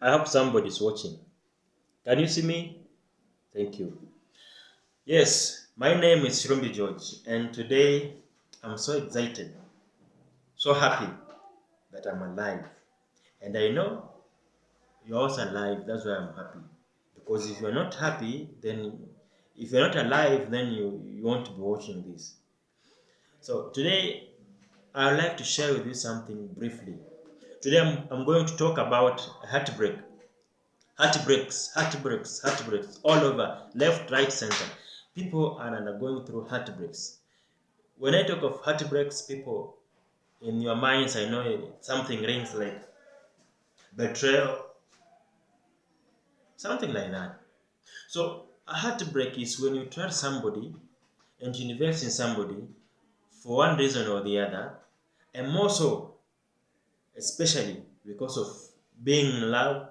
I hope somebody's watching. Can you see me? Thank you. Yes, my name is Shirombi George, and today I'm so excited, so happy that I'm alive. And I know you're also alive, that's why I'm happy. Because if you're not happy, then if you're not alive, then you won't be watching this. So today I would like to share with you something briefly. Today I'm going to talk about heartbreak. Heartbreaks all over, left, right, center. People are undergoing through heartbreaks. When I talk of heartbreaks, people in your minds, I know something rings like betrayal, something like that. So a heartbreak is when you trust somebody and you invest in somebody for one reason or the other, and more so, especially because of being in love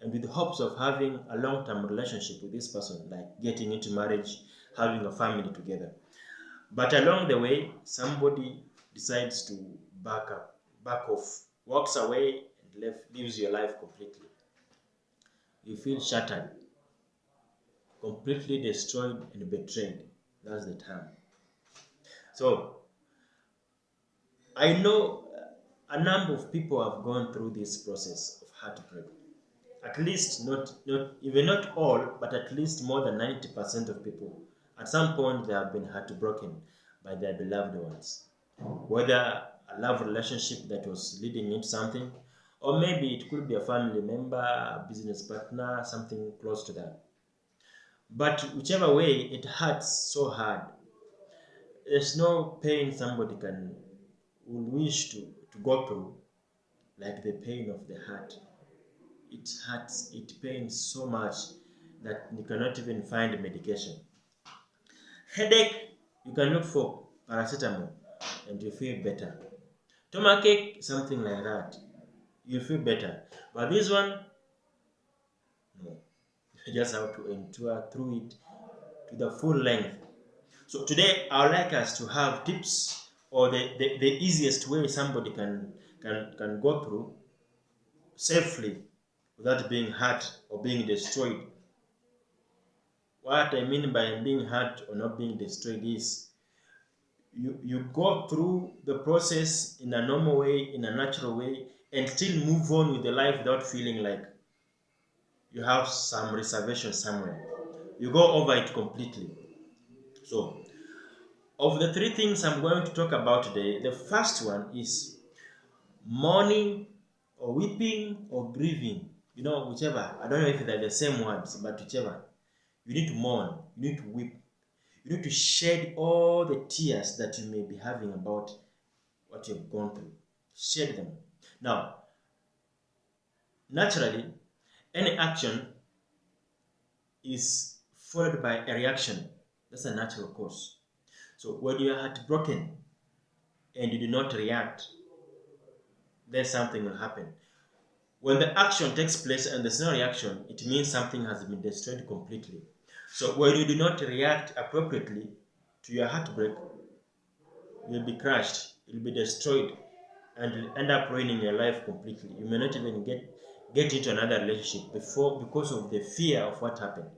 and with the hopes of having a long-term relationship with this person, like getting into marriage, having a family together. But along the way, somebody decides to back off, walks away, and leaves your life completely. You feel shattered, completely destroyed and betrayed. That's the term. So I know a number of people have gone through this process of heartbreak. At least not all, but at least more than 90% of people. At some point they have been heartbroken by their beloved ones. Whether a love relationship that was leading into something, or maybe it could be a family member, a business partner, something close to that. But whichever way, it hurts so hard. There's no pain somebody can would wish to go through like the pain of the heart. It hurts, it pains so much that you cannot even find medication. Headache, you can look for paracetamol and you feel better. Stomachache, something like that, you feel better. But this one, no. You just have to endure through it to the full length. So today, I would like us to have tips or the easiest way somebody can go through safely without being hurt or being destroyed. What I mean by being hurt or not being destroyed is you go through the process in a normal way, in a natural way, and still move on with the life without feeling like you have some reservation somewhere. You go over it completely. So, of the three things I'm going to talk about today, the first one is mourning or weeping or grieving. Whichever. I don't know if they're the same words, but whichever. You need to mourn, you need to weep, you need to shed all the tears that you may be having about what you've gone through. Shed them. Now, naturally, any action is followed by a reaction. That's a natural course. So when you are heartbroken and you do not react, then something will happen. When the action takes place and there's no reaction, it means something has been destroyed completely. So when you do not react appropriately to your heartbreak, you'll be crushed, you'll be destroyed, and you'll end up ruining your life completely. You may not even get into another relationship before because of the fear of what happened.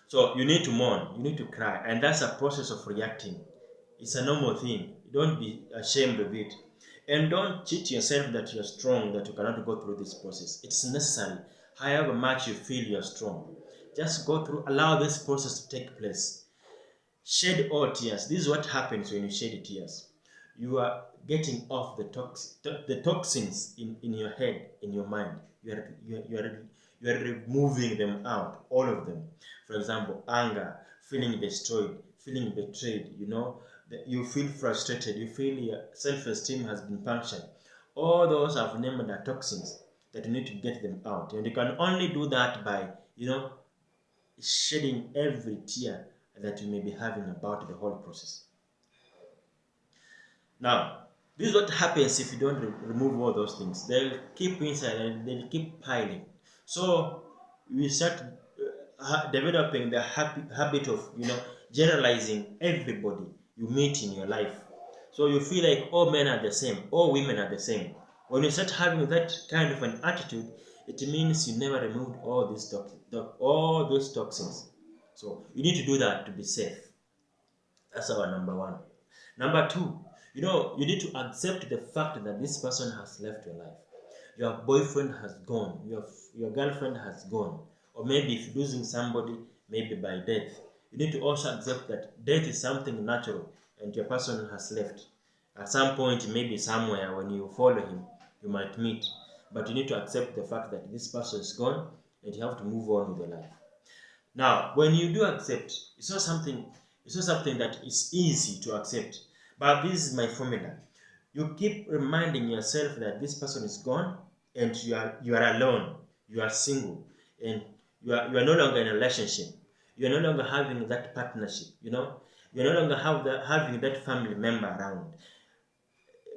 So you need to mourn, you need to cry, and that's a process of reacting. It's a normal thing. Don't be ashamed of it. And don't cheat yourself that you're strong, that you cannot go through this process. It's necessary. However much you feel you're strong, just go through, allow this process to take place. Shed all tears. This is what happens when you shed tears. You are getting off the toxins in your head, in your mind. You are removing them out, all of them. For example, anger, feeling destroyed, feeling betrayed. You feel frustrated. You feel your self-esteem has been punctured. All those I've named are toxins that you need to get them out, and you can only do that by shedding every tear that you may be having about the whole process. Now, this is what happens if you don't remove all those things. They'll keep inside and they'll keep piling. So we start developing the habit of generalizing everybody you meet in your life. So you feel like all men are the same, all women are the same. When you start having that kind of an attitude, It means you never removed all all those toxins. So you need to do that to be safe. That's our number one. Number two, you need to accept the fact that this person has left your life. Your boyfriend has gone, your girlfriend has gone, or maybe if you're losing somebody, maybe by death. You need to also accept that death is something natural and your person has left. At some point, maybe somewhere when you follow him, you might meet. But you need to accept the fact that this person is gone and you have to move on with your life. Now, when you do accept, it's not something that is easy to accept. But this is my formula. You keep reminding yourself that this person is gone and you are alone, you are single, and you are no longer in a relationship. You are no longer having that partnership, you are no longer having that family member around.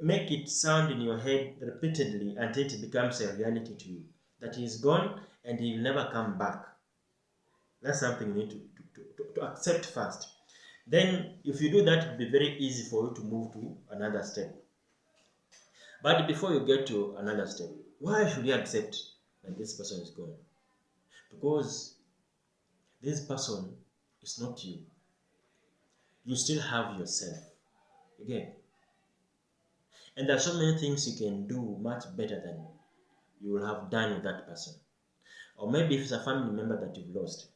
Make it sound in your head repeatedly until it becomes a reality to you that he is gone and he will never come back. That's something you need to accept first. Then, if you do that, it will be very easy for you to move to another step. But before you get to another step, why should you accept that this person is gone? Because this person is not you. You still have yourself. Again. And there are so many things you can do much better than you will have done with that person. Or maybe if it's a family member that you've lost.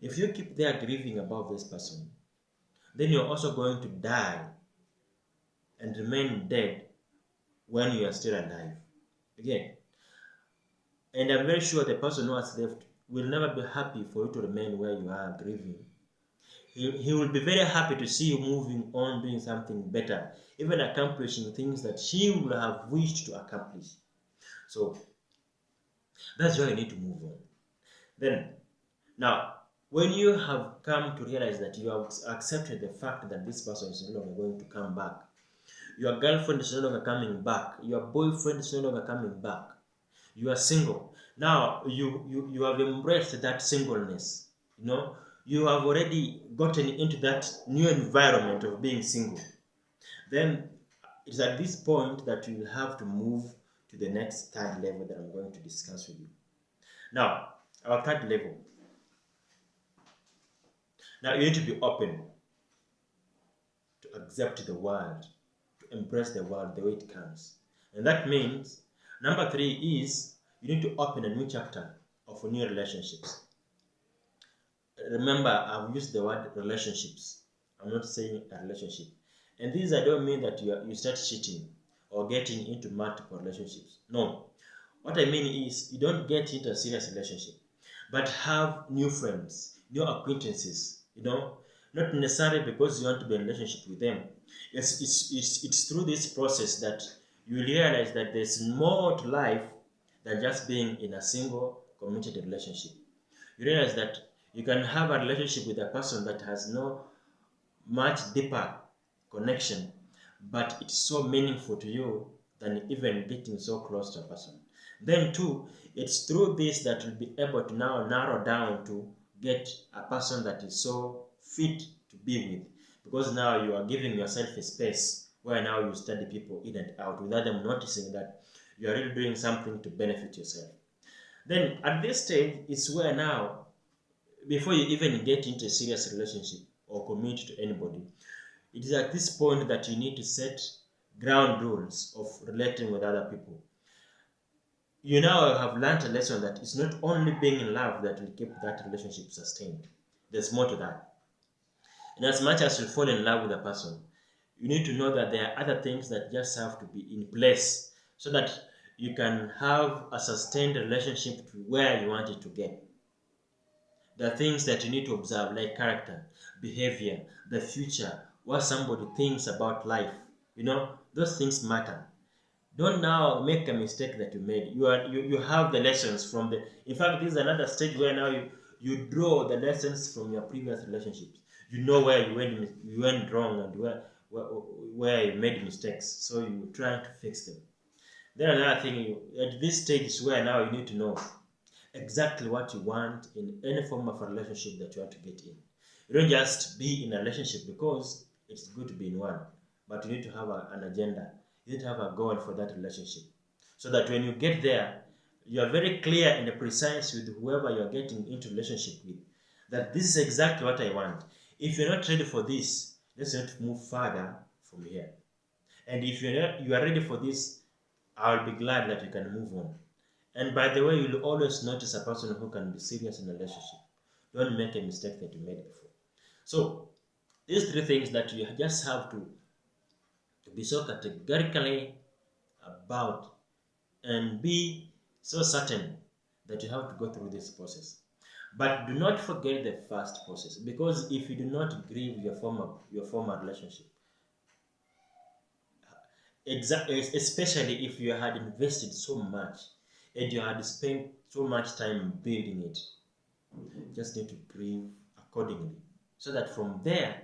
If you keep there grieving about this person, then you're also going to die and remain dead when you are still alive. Again. And I'm very sure the person who has left will never be happy for you to remain where you are grieving. He will be very happy to see you moving on, doing something better, even accomplishing things that she would have wished to accomplish. So that's why you need to move on. Then, now, when you have come to realize that you have accepted the fact that this person is no longer going to come back, your girlfriend is no longer coming back, your boyfriend is no longer coming back, you are single. Now you have embraced that singleness. You have already gotten into that new environment of being single. Then it's at this point that you will have to move to the next third level that I'm going to discuss with you. Now, our third level. Now you need to be open to accept the world, to embrace the world the way it comes. And that means number 3 is you need to open a new chapter of new relationships. Remember, I've used the word relationships. I'm not saying a relationship. And these I don't mean that you start cheating or getting into multiple relationships. No. What I mean is you don't get into a serious relationship, but have new friends, new acquaintances, not necessarily because you want to be in a relationship with them. It's through this process that you realize that there's more to life than just being in a single committed relationship. You realize that you can have a relationship with a person that has no much deeper connection, but it's so meaningful to you than even getting so close to a person. Then too, it's through this that you'll be able to now narrow down to get a person that is so fit to be with. Because now you are giving yourself a space where now you study people in and out without them noticing that you are really doing something to benefit yourself. Then at this stage, it's where now, before you even get into a serious relationship or commit to anybody, it is at this point that you need to set ground rules of relating with other people. You now have learned a lesson that it's not only being in love that will keep that relationship sustained. There's more to that. And as much as you fall in love with a person, you need to know that there are other things that just have to be in place so that you can have a sustained relationship to where you want it to get. There are things that you need to observe, like character, behavior, the future, what somebody thinks about life. Those things matter. Don't now make a mistake that you made. You have the lessons from the. In fact, this is another stage where now you draw the lessons from your previous relationships. You know where you went wrong and where you made mistakes. So you try to fix them. Then another thing, at this stage is where now you need to know exactly what you want in any form of a relationship that you want to get in. You don't just be in a relationship because it's good to be in one, but you need to have an agenda. You need to have a goal for that relationship, so that when you get there, You are very clear and precise with whoever you are getting into relationship with, that this is exactly what I want. If you're not ready for this, let's not move further from here. And if you are ready for this, I'll be glad that you can move on. And by the way, you'll always notice a person who can be serious in a relationship. Don't make a mistake that you made before. So these three things that you just have to be so categorically about and be so certain that you have to go through this process. But do not forget the first process, because if you do not grieve your former relationship, especially if you had invested so much and you had spent so much time building it, just need to grieve accordingly, so that from there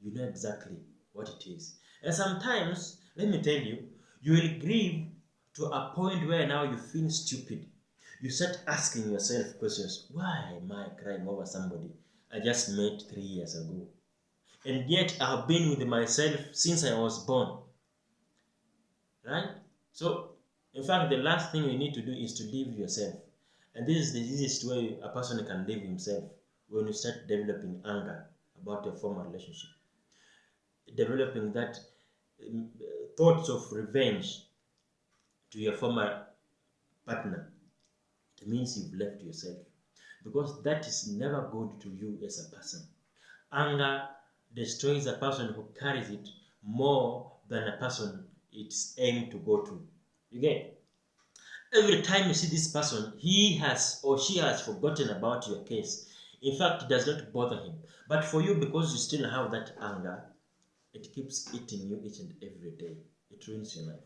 you know exactly what it is. And sometimes, let me tell you, you will grieve to a point where now you feel stupid. You start asking yourself questions. Why am I crying over somebody I just met 3 years ago? And yet I've been with myself since I was born. Right? So, in fact, the last thing you need to do is to live yourself. And this is the easiest way a person can live himself, when you start developing anger about your former relationship. Developing that thoughts of revenge to your former partner. It means you've left yourself, because that is never good to you as a person. Anger destroys a person who carries it more than a person it's aimed to go to. You get? Every time you see this person, he has or she has forgotten about your case. In fact, it does not bother him. But for you, because you still have that anger, it keeps eating you each and every day. It ruins your life.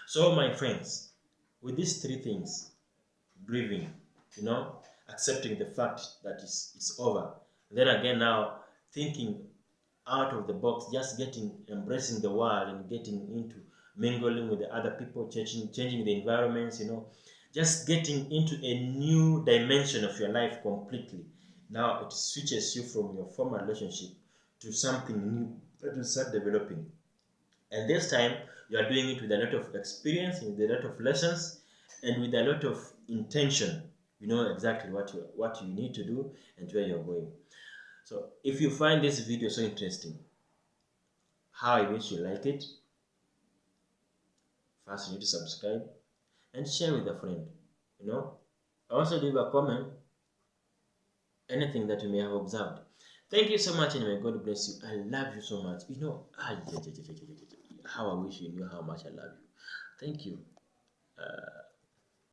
So, my friends, with these three things, grieving, accepting the fact that it's over. Then again, now thinking out of the box, just embracing the world and getting into mingling with the other people, changing the environments, just getting into a new dimension of your life completely. Now it switches you from your former relationship to something new that will start developing. And this time, you are doing it with a lot of experience, with a lot of lessons, and with a lot of intention. You know exactly what you need to do and where you're going. So if you find this video so interesting, how I wish you like it, first you need to subscribe and share with a friend. Also leave a comment, anything that you may have observed. Thank you so much, and may God bless you. I love you so much. How I wish you knew how much I love you. Thank you.